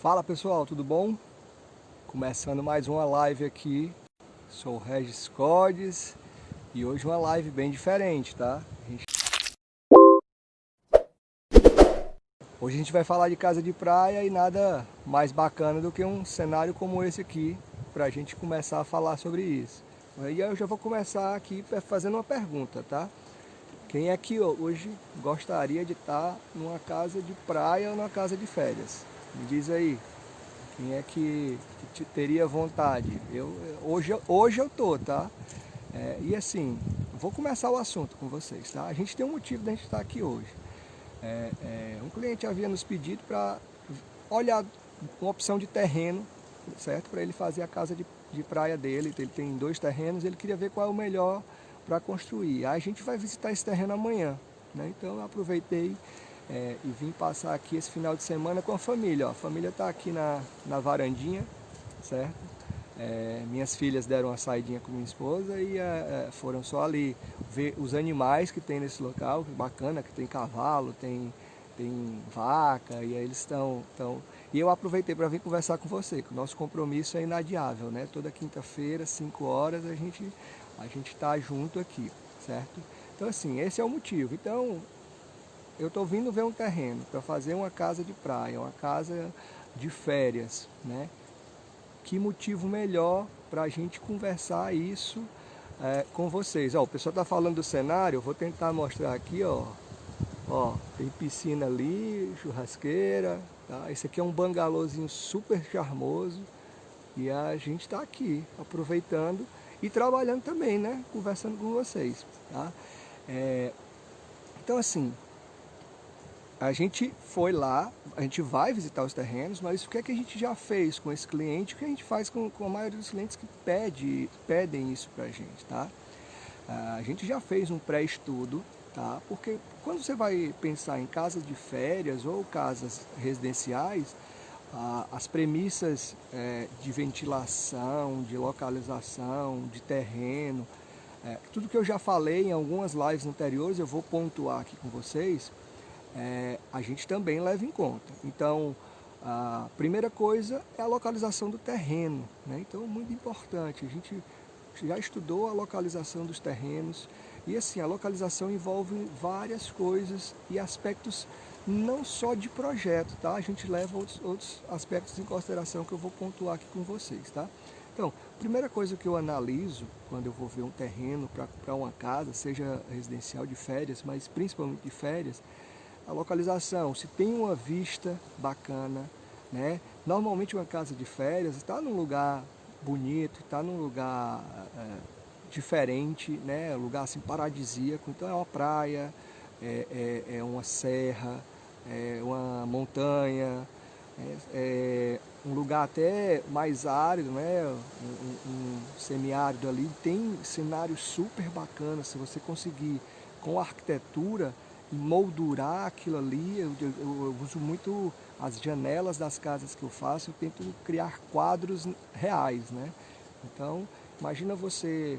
Fala pessoal, tudo bom? Começando mais uma live aqui, sou o Regis Codes e hoje uma live bem diferente, tá? Hoje a gente vai falar de casa de praia e nada mais bacana do que um cenário como esse aqui, pra gente começar a falar sobre isso. Aí eu já vou começar aqui fazendo uma pergunta, tá? Quem é que hoje gostaria de estar numa casa de praia ou numa casa de férias? Me diz aí. Quem é que teria vontade? Hoje eu tô, tá? E assim, vou começar o assunto com vocês, tá? A gente tem um motivo de a gente estar aqui hoje. Um cliente havia nos pedido para olhar uma opção de terreno, certo? Para ele fazer a casa de praia dele. Ele tem 2 terrenos, ele queria ver qual é o melhor para construir. Aí a gente vai visitar esse terreno amanhã, né? Então eu aproveitei e vim passar aqui esse final de semana com a família. Ó. A família está aqui na varandinha, certo? Minhas filhas deram uma saidinha com minha esposa e foram só ali ver os animais que tem nesse local, que bacana, que tem cavalo, tem vaca, e aí eles estão. E eu aproveitei para vir conversar com você, que o nosso compromisso é inadiável, né? Toda quinta-feira, 5 horas, a gente está junto aqui, certo? Então assim, esse é o motivo. Então, eu estou vindo ver um terreno para fazer uma casa de praia, uma casa de férias, né? Que motivo melhor para a gente conversar isso com vocês? Ó, o pessoal está falando do cenário, eu vou tentar mostrar aqui, ó. Ó, tem piscina ali, churrasqueira, tá? Esse aqui é um bangalôzinho super charmoso e a gente está aqui aproveitando e trabalhando também, né? Conversando com vocês, tá? Então assim, a gente foi lá, a gente vai visitar os terrenos, mas o que é que a gente já fez com esse cliente? O que a gente faz com a maioria dos clientes que pedem isso pra gente, tá? A gente já fez um pré-estudo, tá? Porque quando você vai pensar em casas de férias ou casas residenciais, as premissas de ventilação, de localização, de terreno, tudo que eu já falei em algumas lives anteriores, eu vou pontuar aqui com vocês, a gente também leva em conta. Então, a primeira coisa é a localização do terreno, né? Então, muito importante, a gente já estudou a localização dos terrenos e assim, a localização envolve várias coisas e aspectos não só de projeto, tá? A gente leva outros aspectos em consideração que eu vou pontuar aqui com vocês, tá? Então, primeira coisa que eu analiso quando eu vou ver um terreno para uma casa, seja residencial de férias, mas principalmente de férias, a localização, se tem uma vista bacana, né? Normalmente uma casa de férias está num lugar bonito, está num lugar diferente, né? Um lugar assim paradisíaco, então é uma praia, é uma serra, é uma montanha, um lugar até mais árido, né? Um semiárido ali, tem cenários super bacanas, se você conseguir com a arquitetura e moldurar aquilo ali. Eu uso muito as janelas das casas que eu faço, eu tento criar quadros reais, né? Então, imagina você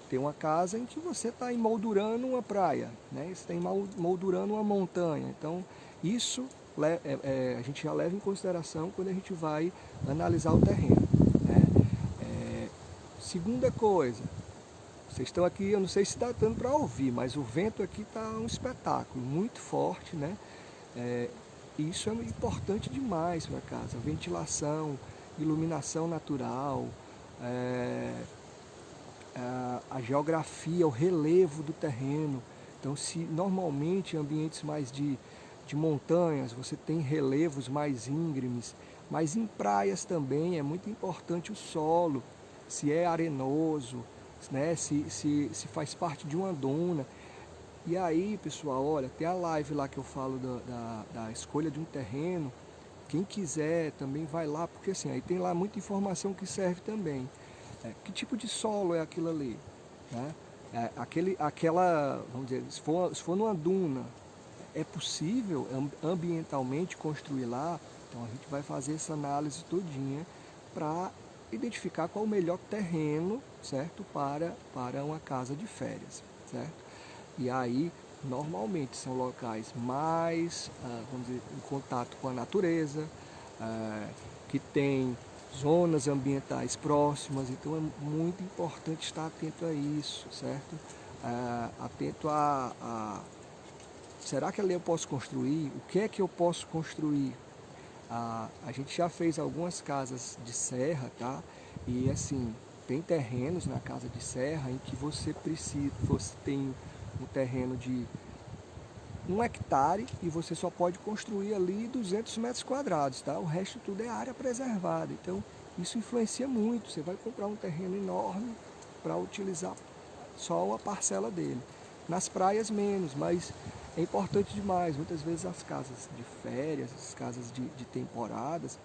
ter uma casa em que você está emoldurando uma praia, né? Você está emoldurando uma montanha. Então, isso a gente já leva em consideração quando a gente vai analisar o terreno, né? Segunda coisa, vocês estão aqui, eu não sei se está dando para ouvir, mas o vento aqui está um espetáculo, muito forte, né? Isso é importante demais para casa. Ventilação, iluminação natural, a geografia, o relevo do terreno. Então, se normalmente em ambientes mais de montanhas, você tem relevos mais íngremes, mas em praias também é muito importante o solo, se é arenoso, né? se faz parte de uma duna. E aí, pessoal, olha, tem a live lá que eu falo da escolha de um terreno. Quem quiser também vai lá, porque assim, aí tem lá muita informação que serve também. Que tipo de solo é aquilo ali? Né? Vamos dizer, se for numa duna, é possível ambientalmente construir lá? Então a gente vai fazer essa análise todinha para identificar qual o melhor terreno, certo? Para uma casa de férias, certo? E aí, normalmente são locais mais, vamos dizer, em contato com a natureza, que tem zonas ambientais próximas, então é muito importante estar atento a isso, certo? Atento será que ali eu posso construir? O que é que eu posso construir? A gente já fez algumas casas de serra, tá? E assim, tem terrenos na casa de serra em que você tem um terreno de 1 hectare e você só pode construir ali 200 metros quadrados, tá? O resto tudo é área preservada, então isso influencia muito. Você vai comprar um terreno enorme para utilizar só uma parcela dele. Nas praias menos, mas é importante demais. Muitas vezes as casas de férias, as casas de temporadas,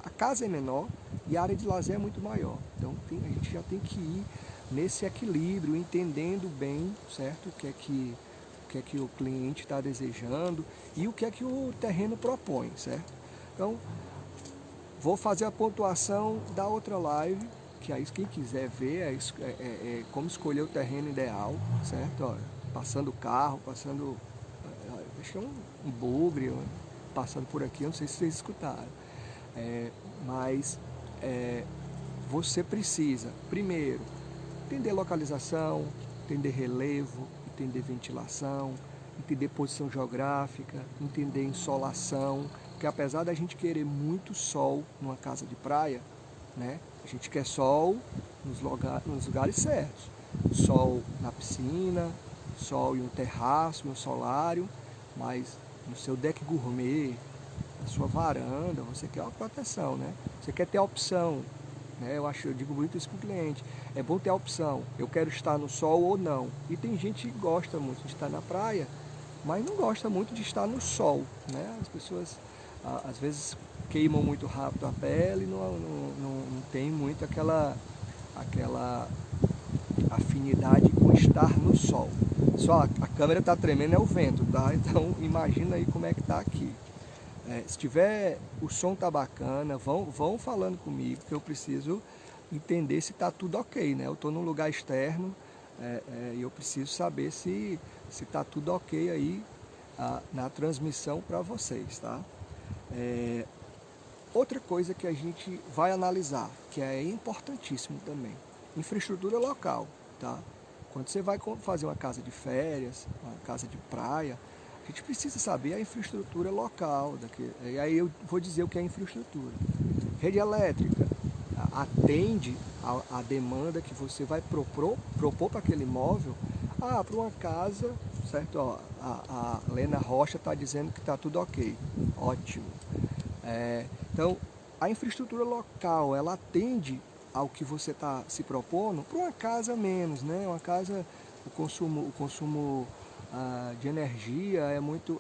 a casa é menor e a área de lazer é muito maior. Então a gente já tem que ir nesse equilíbrio, entendendo bem, certo? O que é que o cliente está desejando e o que é que o terreno propõe, certo? Então, vou fazer a pontuação da outra live, que aí quem quiser ver é como escolher o terreno ideal, certo? Olha, passando o carro, acho que é um bugre, passando por aqui, eu não sei se vocês escutaram. Mas você precisa, primeiro, entender localização, entender relevo, entender ventilação, entender posição geográfica, entender insolação, porque apesar da gente querer muito sol numa casa de praia, né, a gente quer sol nos lugares certos. Sol na piscina, sol em um terraço, em um solário, mas no seu deck gourmet, na sua varanda, você quer uma proteção, né? Você quer ter a opção, né? Eu digo muito isso para o cliente. É bom ter a opção, eu quero estar no sol ou não. E tem gente que gosta muito de estar na praia, mas não gosta muito de estar no sol, né? As pessoas às vezes queimam muito rápido a pele, não tem muito aquela afinidade com estar no sol. Só a câmera está tremendo, é o vento, tá? Então imagina aí como é que está aqui. Se tiver, o som tá bacana, vão falando comigo, que eu preciso entender se tá tudo ok, né? Eu estou num lugar externo e eu preciso saber se tá tudo ok aí na transmissão para vocês, tá? Outra coisa que a gente vai analisar, que é importantíssimo também, infraestrutura local, tá? Quando você vai fazer uma casa de férias, uma casa de praia, a gente precisa saber a infraestrutura local. E aí eu vou dizer o que é infraestrutura. Rede elétrica atende a demanda que você vai propor para aquele imóvel. Para uma casa, certo? Ó, a Lena Rocha está dizendo que está tudo ok. Ótimo. Então, a infraestrutura local, ela atende ao que você está se propondo para uma casa menos, né? Uma casa, o consumo de energia é muito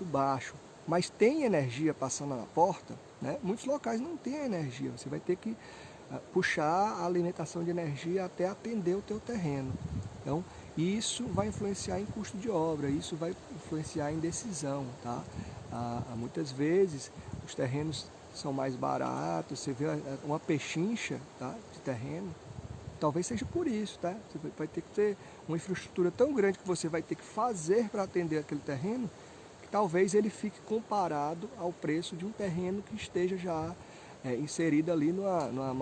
baixo, mas tem energia passando na porta, né? Muitos locais não tem energia, você vai ter que puxar a alimentação de energia até atender o teu terreno. Então, isso vai influenciar em custo de obra, isso vai influenciar em decisão, tá? Muitas vezes os terrenos são mais baratos, você vê uma pechincha, tá, de terreno, talvez seja por isso, tá? Você vai ter que ter uma infraestrutura tão grande que você vai ter que fazer para atender aquele terreno, que talvez ele fique comparado ao preço de um terreno que esteja já inserido ali numa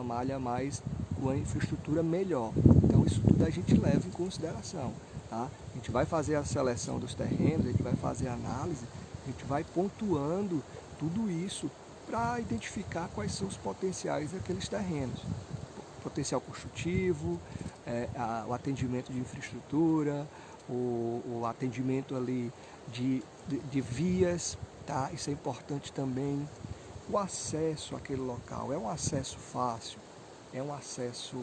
malha mais com a infraestrutura melhor. Então isso tudo a gente leva em consideração, tá? A gente vai fazer a seleção dos terrenos, a gente vai fazer a análise, a gente vai pontuando tudo isso para identificar quais são os potenciais daqueles terrenos. Potencial construtivo, o atendimento de infraestrutura, o atendimento ali de vias, tá? Isso é importante também. O acesso àquele local, é um acesso fácil, é um acesso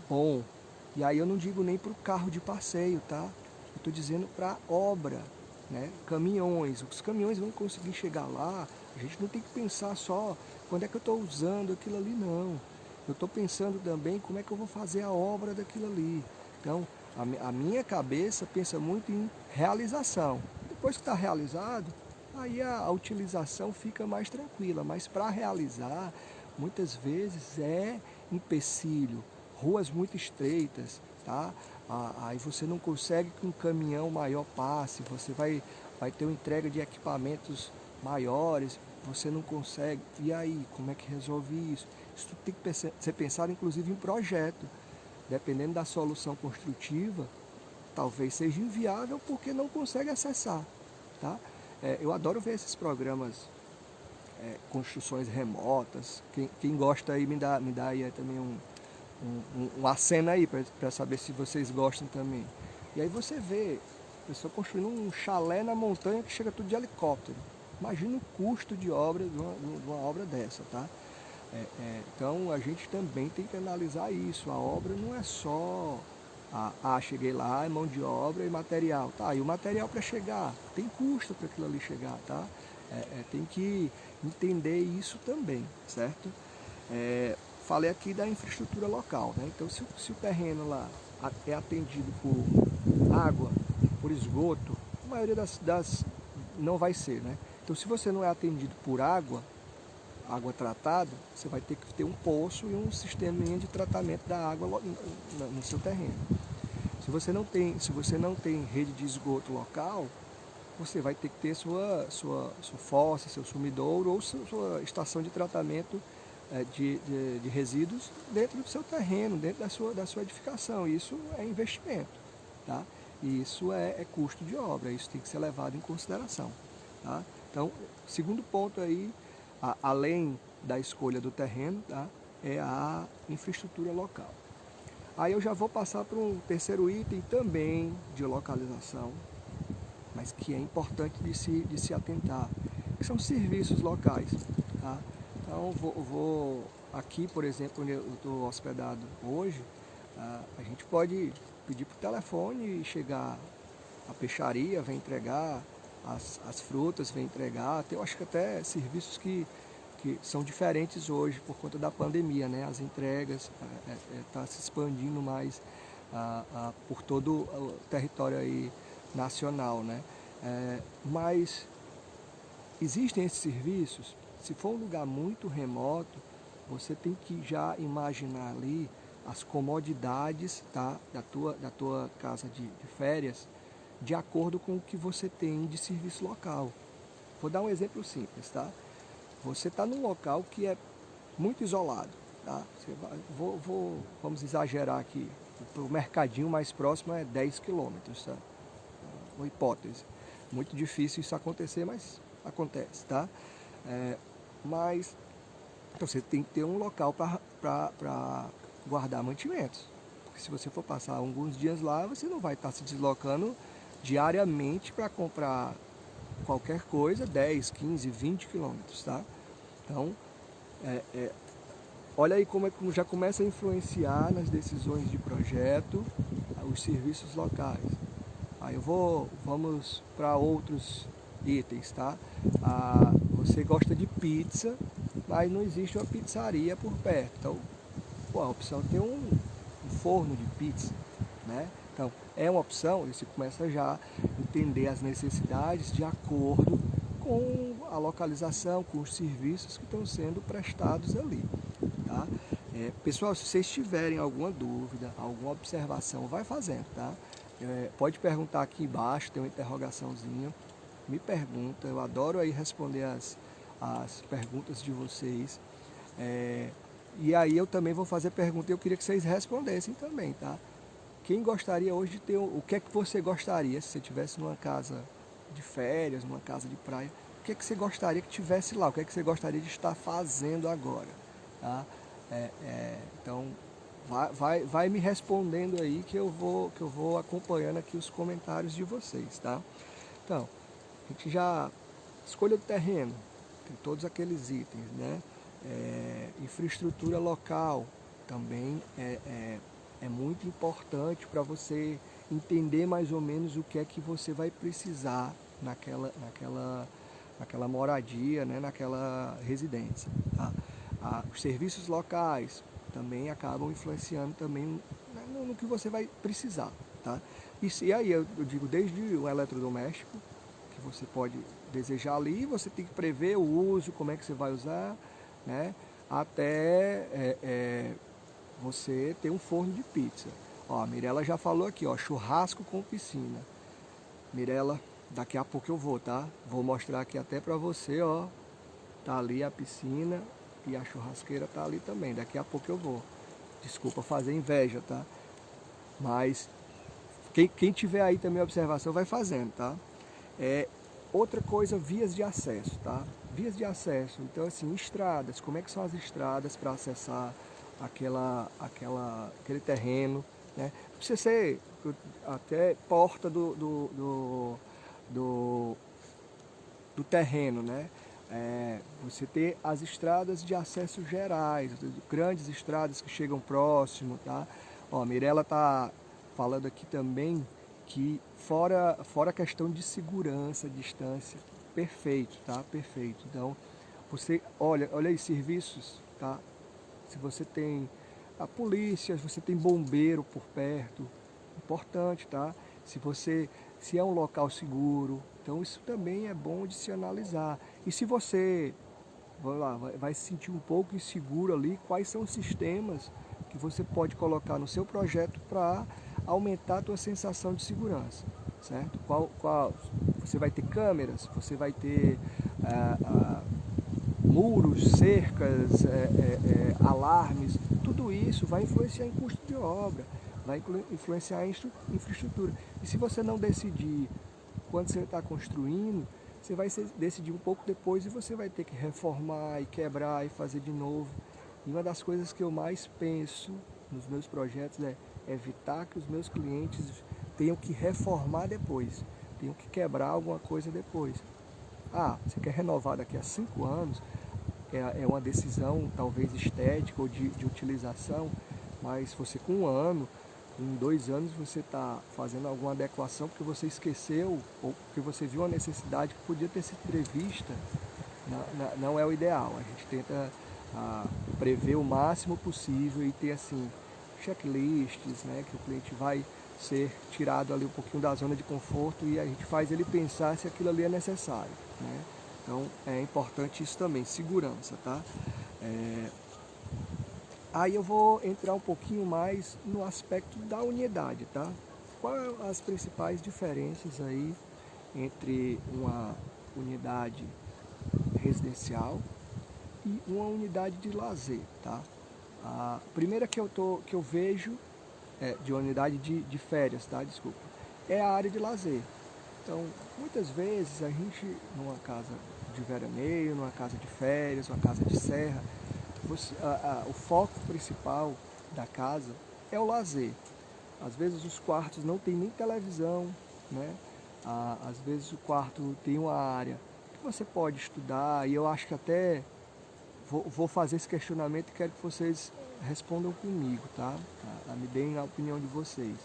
bom. E aí eu não digo nem para o carro de passeio, tá? Eu estou dizendo para obra, né? Caminhões, os caminhões vão conseguir chegar lá, a gente não tem que pensar só quando é que eu estou usando aquilo ali, não. Eu estou pensando também como é que eu vou fazer a obra daquilo ali. Então, a minha cabeça pensa muito em realização. Depois que está realizado, aí a utilização fica mais tranquila. Mas para realizar, muitas vezes é empecilho, ruas muito estreitas, tá? Aí você não consegue que um caminhão maior passe, você vai ter uma entrega de equipamentos maiores, você não consegue. E aí, como é que resolve isso? Isso tudo tem que ser pensado, inclusive, em projeto. Dependendo da solução construtiva, talvez seja inviável porque não consegue acessar. Tá? Eu adoro ver esses programas, construções remotas. Quem gosta aí, me dá aí também um aceno aí, para saber se vocês gostam também. E aí você vê a pessoa construindo um chalé na montanha que chega tudo de helicóptero. Imagina o custo de obra de uma obra dessa, tá? Então a gente também tem que analisar isso. A obra não é só cheguei lá, é mão de obra e material. Tá, e o material para chegar? Tem custo para aquilo ali chegar, tá? Tem que entender isso também, certo? Falei aqui da infraestrutura local, né? Então se o terreno lá é atendido por água, por esgoto, a maioria das não vai ser, né? Então se você não é atendido por água tratada, você vai ter que ter um poço e um sistema de tratamento da água no seu terreno. Se você não tem rede de esgoto local, você vai ter que ter sua fossa, seu sumidouro ou sua estação de tratamento de resíduos dentro do seu terreno, dentro da sua edificação. Isso é investimento, tá? E isso é custo de obra, isso tem que ser levado em consideração, tá? Então, segundo ponto aí, além da escolha do terreno, tá? É a infraestrutura local. Aí eu já vou passar para um terceiro item também de localização, mas que é importante de se atentar, que são serviços locais. Tá? Então vou aqui, por exemplo, onde eu estou hospedado hoje, a gente pode pedir por telefone e chegar a peixaria, vem entregar, as frutas vem entregar, eu acho que até serviços que são diferentes hoje por conta da pandemia, né? As entregas tá se expandindo mais por todo o território aí nacional, né? Mas existem esses serviços. Se for um lugar muito remoto, você tem que já imaginar ali as comodidades, tá? da tua casa de férias, de acordo com o que você tem de serviço local. Vou dar um exemplo simples, tá? Você está num local que é muito isolado, tá? Vamos exagerar aqui, o mercadinho mais próximo é 10 quilômetros, tá? Uma hipótese. Muito difícil isso acontecer, mas acontece, tá? Mas então você tem que ter um local para guardar mantimentos. Porque se você for passar alguns dias lá, você não vai estar se deslocando diariamente para comprar qualquer coisa, 10, 15, 20 quilômetros, tá? Então, olha aí como já começa a influenciar nas decisões de projeto os serviços locais. Aí vamos para outros itens, tá? Você gosta de pizza, mas não existe uma pizzaria por perto. Então, a opção é ter um forno de pizza, né? Então, é uma opção, e você começa já a entender as necessidades de acordo com a localização, com os serviços que estão sendo prestados ali, tá? Pessoal, se vocês tiverem alguma dúvida, alguma observação, vai fazendo, tá? Pode perguntar aqui embaixo, tem uma interrogaçãozinha, me pergunta, eu adoro aí responder as perguntas de vocês. E aí eu também vou fazer pergunta e eu queria que vocês respondessem também, tá? Quem gostaria hoje de ter, o que é que você gostaria se você estivesse numa casa de férias, numa casa de praia, o que é que você gostaria que tivesse lá, o que é que você gostaria de estar fazendo agora, tá? Então vai me respondendo aí que eu vou acompanhando aqui os comentários de vocês, tá? Então, a gente já escolha do terreno, tem todos aqueles itens, né? Infraestrutura local também é muito importante para você entender mais ou menos o que é que você vai precisar naquela moradia, né? Naquela residência, tá? Os serviços locais também acabam influenciando também no que você vai precisar, tá? E aí eu digo desde o eletrodoméstico, que você pode desejar ali, você tem que prever o uso, como é que você vai usar, né? Até você ter um forno de pizza. Ó, a Mirella já falou aqui, ó, churrasco com piscina. Mirella, Daqui a pouco eu vou, tá? Vou mostrar aqui até pra você, ó. Tá ali a piscina e a churrasqueira tá ali também. Daqui a pouco eu vou. Desculpa fazer inveja, tá? Mas quem tiver aí também observação vai fazendo, tá? Outra coisa, vias de acesso, tá? Vias de acesso, então assim, estradas, como é que são as estradas para acessar aquele terreno, né? Precisa ser até porta do, do terreno, né? Você ter as estradas de acesso gerais, grandes estradas que chegam próximo, tá? Ó, a Mirella tá falando aqui também que fora a questão de segurança, distância, perfeito, tá? Perfeito. Então, você olha aí serviços, tá? Se você tem a polícia, se você tem bombeiro por perto, importante, tá? Se é um local seguro, então isso também é bom de se analisar. E se você, vamos lá, vai se sentir um pouco inseguro ali, quais são os sistemas que você pode colocar no seu projeto para aumentar a tua sensação de segurança, certo? Você vai ter câmeras, você vai ter muros, cercas, alarmes, tudo isso vai influenciar em custo de obra, vai influenciar em infraestrutura. E se você não decidir quando você está construindo, você vai decidir um pouco depois e você vai ter que reformar e quebrar e fazer de novo. E uma das coisas que eu mais penso nos meus projetos é evitar que os meus clientes tenham que reformar depois, tenham que quebrar alguma coisa depois. Ah, você quer renovar daqui a 5 anos, é uma decisão talvez estética ou de utilização, mas você com 1 ano, em 2 anos você está fazendo alguma adequação porque você esqueceu ou porque você viu uma necessidade que podia ter sido prevista, não é o ideal. A gente tenta prever o máximo possível e ter assim checklists, né, que o cliente vai ser tirado ali um pouquinho da zona de conforto e a gente faz ele pensar se aquilo ali é necessário, né? Então é importante isso também, segurança, tá? Aí eu vou entrar um pouquinho mais no aspecto da unidade, tá? Quais as principais diferenças aí entre uma unidade residencial e uma unidade de lazer, tá? A primeira que eu vejo de uma unidade de férias, tá? Desculpa, é a área de lazer. Então, muitas vezes a gente, numa casa de veraneio, numa casa de férias, uma casa de serra, o foco principal da casa é o lazer. Às vezes os quartos não tem nem televisão, né? Às vezes o quarto tem uma área que você pode estudar, e eu acho que até vou fazer esse questionamento e quero que vocês respondam comigo, tá? Me deem a opinião de vocês.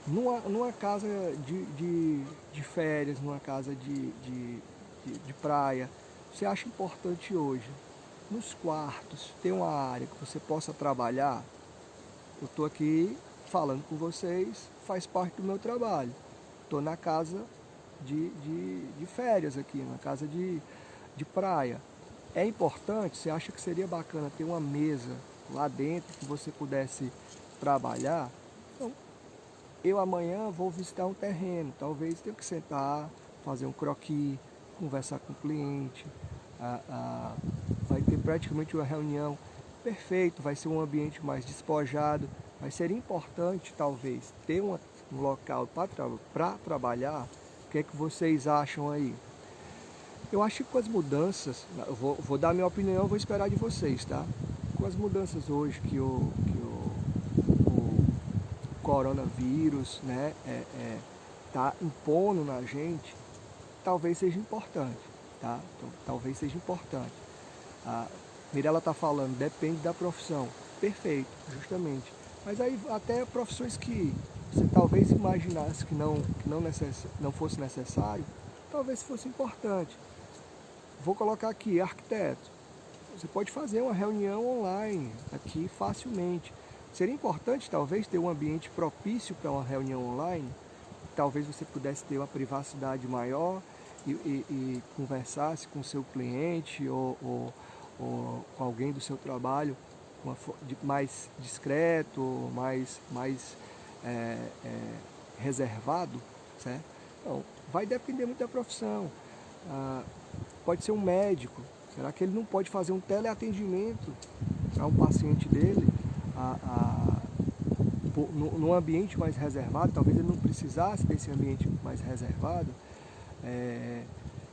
Numa casa de férias, numa casa de praia, você acha importante hoje, nos quartos, ter uma área que você possa trabalhar? Eu estou aqui falando com vocês, faz parte do meu trabalho. Estou na casa de férias aqui, na casa de praia. É importante, você acha que seria bacana ter uma mesa lá dentro que você pudesse trabalhar? Então, eu amanhã vou visitar um terreno, talvez tenha que sentar, fazer um croquis, conversar com o cliente, vai ter praticamente uma reunião. Perfeito, vai ser um ambiente mais despojado, mas seria importante talvez ter um local para trabalhar. O que é que vocês acham aí? Eu acho que com as mudanças, eu vou dar minha opinião, vou esperar de vocês, tá? Com as mudanças hoje que o coronavírus, né, tá impondo na gente, talvez seja importante, tá? Então, talvez seja importante. A Mirella está falando, depende da profissão. Perfeito, justamente. Mas aí até profissões que você talvez imaginasse que não fosse necessário, talvez fosse importante. Vou colocar aqui, arquiteto. Você pode fazer uma reunião online aqui facilmente. Seria importante talvez ter um ambiente propício para uma reunião online. Talvez você pudesse ter uma privacidade maior e conversasse com o seu cliente ou com alguém do seu trabalho mais discreto, mais reservado, certo? Então, vai depender muito da profissão. Pode ser um médico. Será que ele não pode fazer um teleatendimento para um paciente dele num ambiente mais reservado? Talvez ele não precisasse desse ambiente mais reservado.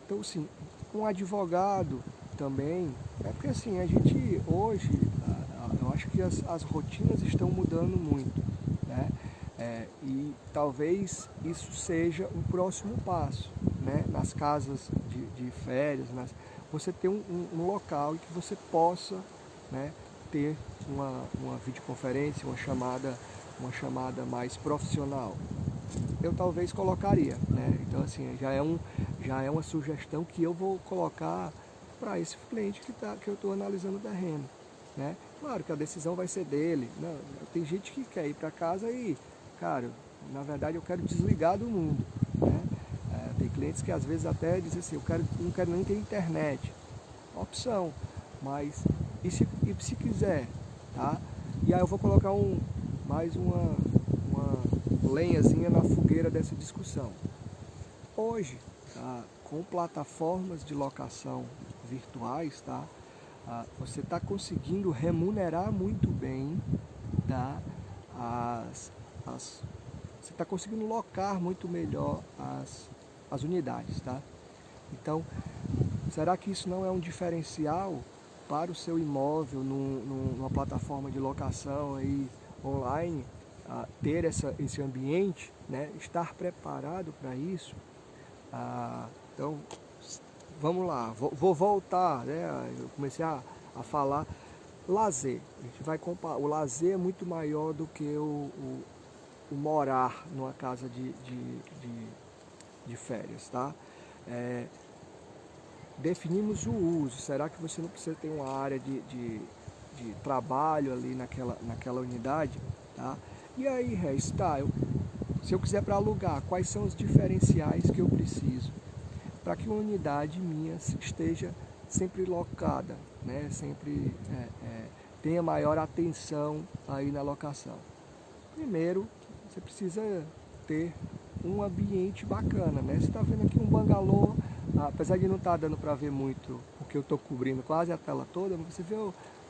Então, sim, um advogado também. É porque assim, a gente hoje, eu acho que as rotinas estão mudando muito, né? E talvez isso seja um próximo passo, né? Nas casas de férias, você ter um local em que você possa, né, ter uma videoconferência, uma chamada mais profissional. Eu talvez colocaria, né? Então assim, já é uma sugestão que eu vou colocar para esse cliente que eu estou analisando o terreno, né? Claro que a decisão vai ser dele. Não, tem gente que quer ir para casa e, cara, na verdade eu quero desligar do mundo, né? Tem clientes que às vezes até dizem assim, não quero nem ter internet. Opção, mas e se quiser, tá? E aí eu vou colocar mais uma lenhazinha na fogueira dessa discussão. Hoje, tá, com plataformas de locação virtuais, tá, você está conseguindo remunerar muito bem, tá, você está conseguindo locar muito melhor as unidades, tá? Então, será que isso não é um diferencial para o seu imóvel numa plataforma de locação aí online, ter esse ambiente, né? Estar preparado para isso? Então, vamos lá, vou voltar, né? Eu comecei a falar lazer. A gente vai comparar. O lazer é muito maior do que o morar numa casa de férias, tá? Definimos o uso. Será que você não precisa ter uma área de trabalho ali naquela unidade, tá? E aí, Regis, tá, se eu quiser para alugar, quais são os diferenciais que eu preciso para que uma unidade minha esteja sempre locada, né? Sempre tenha maior atenção aí na locação? Primeiro, você precisa ter um ambiente bacana, né? Você está vendo aqui um bangalô, apesar de não estar dando para ver muito, porque eu estou cobrindo quase a tela toda, mas você vê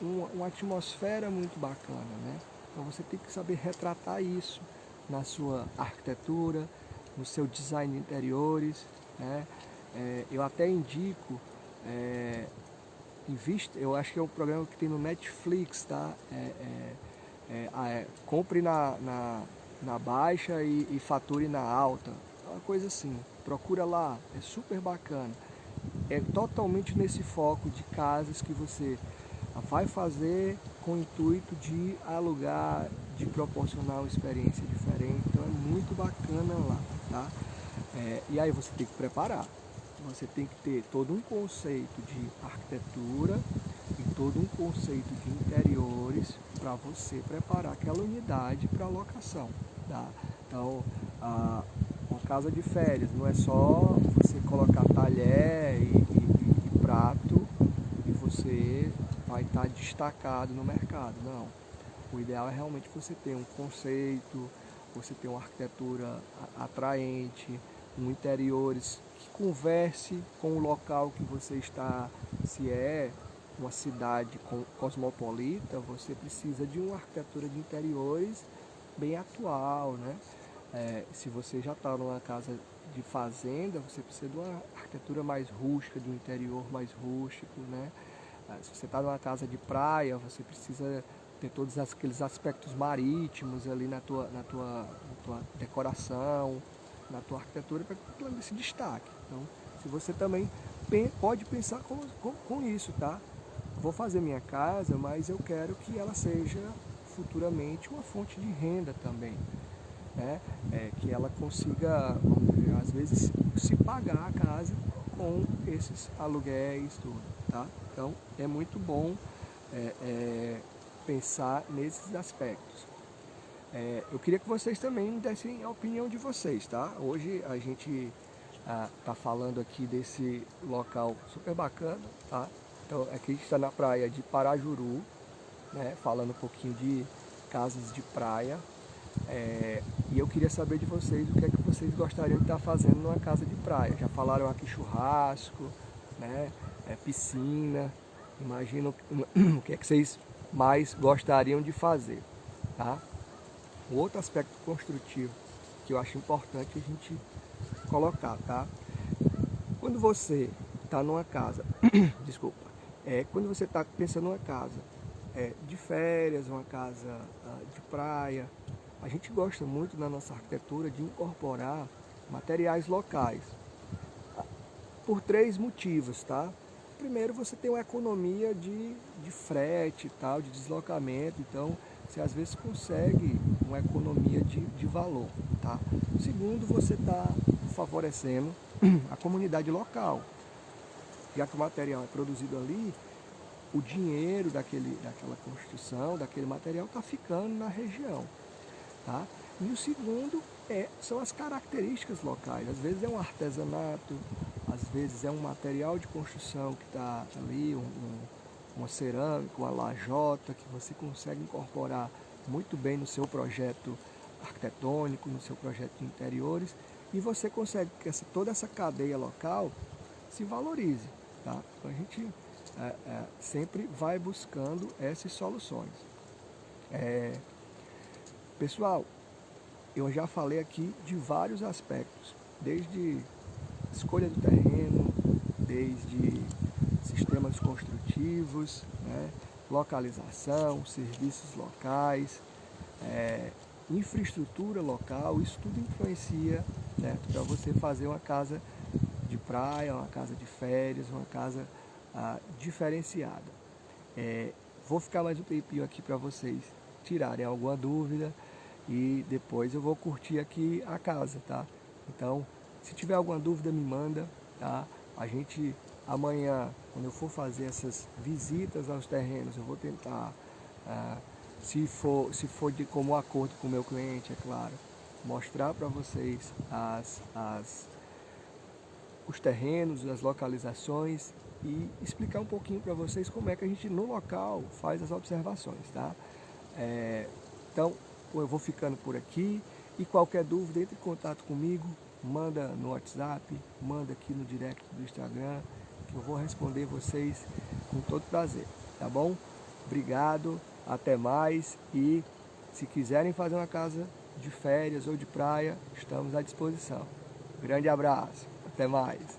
uma atmosfera muito bacana, né? Então você tem que saber retratar isso na sua arquitetura, no seu design de interiores, né? Eu até indico, eu acho que é um programa que tem no Netflix, tá? Compre na baixa e fature na alta, uma coisa assim, procura lá, é super bacana. É totalmente nesse foco de casas que você vai fazer com o intuito de alugar, de proporcionar uma experiência diferente, então é muito bacana lá, tá? E aí você tem que preparar, você tem que ter todo um conceito de arquitetura e todo um conceito de interiores para você preparar aquela unidade para locação, tá? Então, uma casa de férias não é só você colocar talher e prato e você vai estar destacado no mercado, não. O ideal é realmente você ter um conceito, você ter uma arquitetura atraente, um interiores que converse com o local que você está. Se é uma cidade cosmopolita, você precisa de uma arquitetura de interiores bem atual, né? Se você já está numa casa de fazenda, você precisa de uma arquitetura mais rústica, de um interior mais rústico, né? Se você está numa casa de praia, você precisa ter todos aqueles aspectos marítimos ali na tua decoração, na tua arquitetura, para que ela se destaque. Então, se você também pode pensar com isso, tá? Vou fazer minha casa, mas eu quero que ela seja futuramente uma fonte de renda também, né? Que ela consiga, às vezes, se pagar a casa com esses aluguéis, tudo, tá? Então, é muito bom pensar nesses aspectos. Eu queria que vocês também me dessem a opinião de vocês, tá? Hoje a gente tá falando aqui desse local super bacana, tá? Então, aqui a gente está na praia de Parajuru, né? Falando um pouquinho de casas de praia. E eu queria saber de vocês o que é que vocês gostariam de estar fazendo numa casa de praia. Já falaram aqui churrasco, né? Piscina. Imagino o que é que vocês mais gostariam de fazer, tá? Um outro aspecto construtivo que eu acho importante a gente colocar, tá? Quando você está numa casa, desculpa, quando você está pensando numa casa de férias, uma casa de praia, a gente gosta muito na nossa arquitetura de incorporar materiais locais, por 3 motivos, tá? Primeiro, você tem uma economia de frete e tal, de deslocamento, então você às vezes consegue uma economia de valor, tá? Segundo, você está favorecendo a comunidade local, já que o material é produzido ali, o dinheiro daquela construção, daquele material está ficando na região, tá? E o segundo são as características locais. Às vezes é um artesanato, às vezes é um material de construção que está ali, uma cerâmica, uma lajota, que você consegue incorporar muito bem no seu projeto arquitetônico, no seu projeto de interiores, e você consegue que toda essa cadeia local se valorize, tá? Então a gente sempre vai buscando essas soluções. Pessoal, eu já falei aqui de vários aspectos, desde escolha do terreno, desde sistemas construtivos, né, localização, serviços locais, infraestrutura local. Isso tudo influencia, né, para você fazer uma casa de praia, uma casa de férias, uma casa diferenciada. Vou ficar mais um tempinho aqui para vocês tirarem alguma dúvida e depois eu vou curtir aqui a casa, tá? Então, se tiver alguma dúvida, me manda, tá? A gente amanhã, quando eu for fazer essas visitas aos terrenos, eu vou tentar, se for de comum acordo com o meu cliente, é claro, mostrar para vocês os terrenos, as localizações e explicar um pouquinho para vocês como é que a gente no local faz as observações, tá? Então, eu vou ficando por aqui e qualquer dúvida, entre em contato comigo, manda no WhatsApp, manda aqui no direct do Instagram, que eu vou responder vocês com todo prazer, tá bom? Obrigado, até mais e se quiserem fazer uma casa de férias ou de praia, estamos à disposição. Grande abraço, até mais!